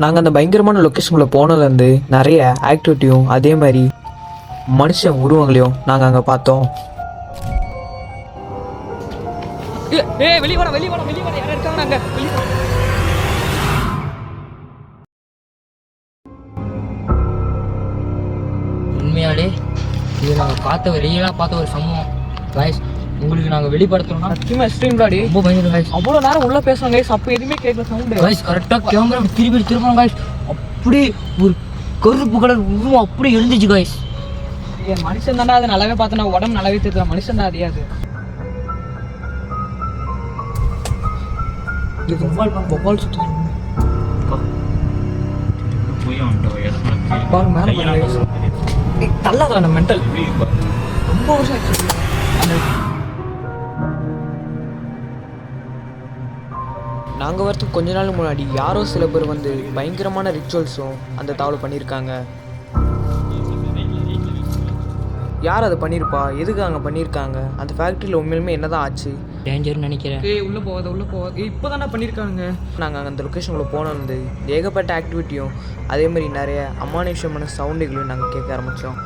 நாங்கள் அந்த பயங்கரமான லொக்கேஷனுக்குள்ளே போனதுலேருந்து நிறைய ஆக்டிவிட்டியும் அதே மாதிரி மனுஷன் உருவங்களையும் நாங்கள் அங்கே பார்த்தோம். வெளியே வாடா யாரும் இருக்காங்க நாங்க உண்மையாலே இது நாங்கள் பார்த்த ஒரு சம்பவம் காய்ஸ். உங்களுக்கு நாங்கள் வெளிப்படுத்தணும்னா சத்தியமா எக்ஸ்ட்ரீம் டாடி ரொம்ப பயங்கர காய்ஸ். அவ்வளோ நேரம் உள்ள பேசுவாங்க கைஸ், அப்போ எதுவுமே கேட்கல சவுண்டு காய்ஸ். கரெக்டாக கேமரா திருப்பணும் காய்ஸ். அப்படி ஒரு கருப்பு கலர் உருவம் அப்படி எழுந்துச்சு காய்ஸ். என் மனுஷன் தானே அதை நல்லாவே பார்த்தேன், உடம்பு நல்லாவே தெரியுது, மனுஷன் தான் அதே. அது இது பொப்பால் சுற்றி தள்ளாத மென்டல் ரொம்ப வருஷம் ஆச்சு. நாங்கள் வரத்துக்கு கொஞ்ச நாள் முன்னாடி யாரோ சில பேர் வந்து பயங்கரமான ரிச்சுவல்ஸும் அந்த தாவலை பண்ணியிருக்காங்க. யார் அதை பண்ணியிருப்பா, எதுக்கு அங்கே பண்ணியிருக்காங்க, அந்த ஃபேக்ட்ரியில் உண்மையிலுமே என்ன தான் ஆச்சு? டேஞ்சர்னு நினைக்கிறேன். உள்ளே போகாத இப்போ தானே பண்ணியிருக்காங்க. நாங்கள் அந்த லொக்கேஷனுக்குள்ளே போனது ஏகப்பட்ட ஆக்டிவிட்டியும் அதே மாதிரி நிறைய அமானுஷ்யமான சவுண்டுகளையும் நாங்கள் கேட்க ஆரம்பித்தோம்.